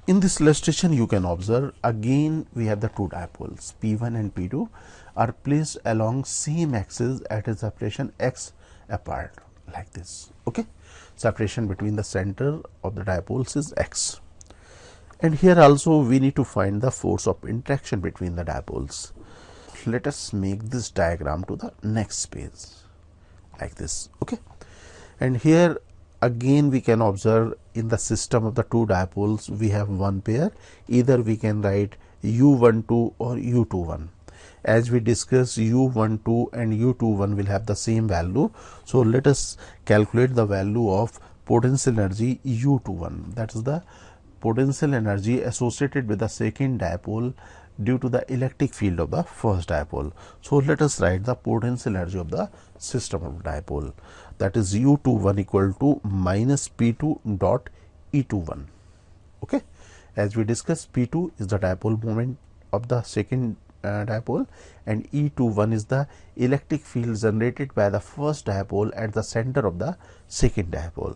In this illustration, you can observe again we have the two dipoles P1 and P2 are placed along same axis at a separation x apart like this. Okay, separation between the center of the dipoles is x. And here also we need to find the force of interaction between the dipoles. Let us make this diagram to the next page like this. Okay, and here again we can observe in the system of the two dipoles we have one pair, either we can write u12 or u21. As we discussed, u12 and u21 will have the same value. So let us calculate the value of potential energy u21, that is the potential energy associated with the second dipole due to the electric field of the first dipole. So let us write the potential energy of the system of dipole, that is u21 equal to minus p2 dot e21. Okay, as we discussed, p2 is the dipole moment of the second dipole and e21 is the electric field generated by the first dipole at the center of the second dipole.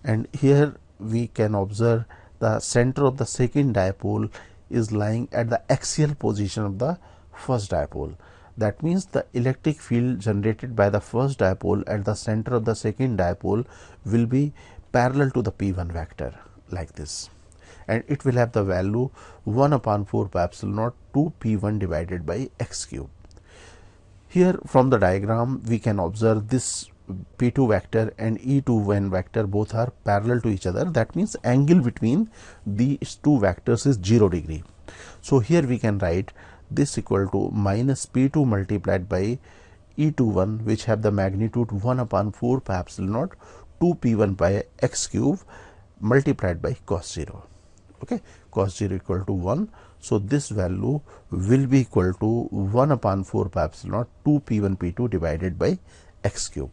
And here we can observe the center of the second dipole is lying at the axial position of the first dipole. That means the electric field generated by the first dipole at the center of the second dipole will be parallel to the P1 vector like this, and it will have the value 1 upon 4 pi epsilon naught 2 P1 divided by x cube. Here from the diagram we can observe this P2 vector and E21 vector both are parallel to each other. That means angle between these two vectors is 0 degree. So here we can write this equal to minus P2 multiplied by E21, which have the magnitude 1 upon 4 pi epsilon naught 2 P1 by x cube multiplied by cos 0. Okay, cos 0 equal to 1. So this value will be equal to 1 upon 4 pi epsilon naught 2 P1 P2 divided by x cube.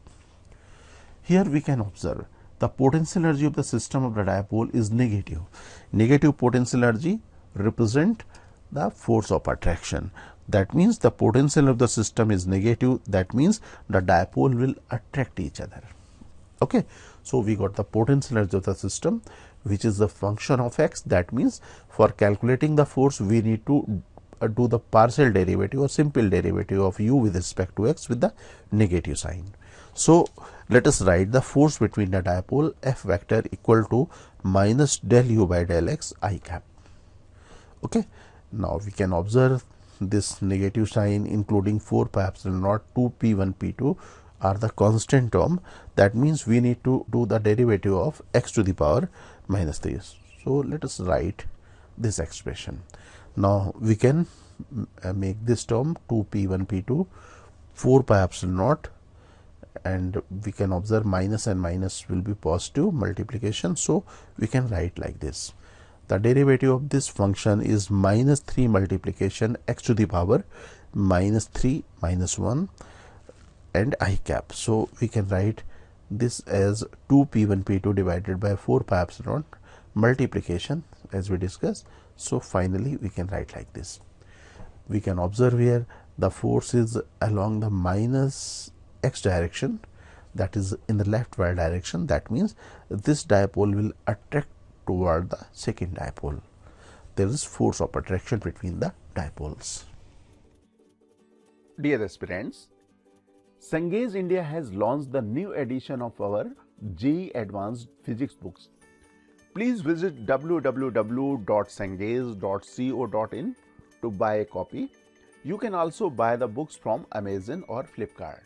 Here we can observe the potential energy of the system of the dipole is negative. Negative potential energy represent the force of attraction. That means the potential of the system is negative. That means the dipole will attract each other. Okay, so we got the potential energy of the system, which is the function of x. That means for calculating the force we need to do the partial derivative or simple derivative of u with respect to x with the negative sign. So let us write the force between the dipole F vector equal to minus del u by del x I cap. Okay, now we can observe this negative sign including 4 pi epsilon naught 2 P1 P2 are the constant term. That means we need to do the derivative of x to the power minus 3. So let us write this expression. Now we can make this term 2 P1 P2 4 pi epsilon naught, and we can observe minus and minus will be positive multiplication. So we can write like this. The derivative of this function is minus 3 multiplication x to the power minus 3 minus 1 and I cap. So we can write this as 2 P1 P2 divided by 4 pi epsilon naught multiplication as we discussed. So finally we can write like this. We can observe here the force is along the minus x direction, that is in the left y direction. That means this dipole will attract toward the second dipole. There is force of attraction between the dipoles. Dear aspirants, Cengage India has launched the new edition of our JEE Advanced Physics books. Please visit www.cengage.co.in to buy a copy. You can also buy the books from Amazon or Flipkart.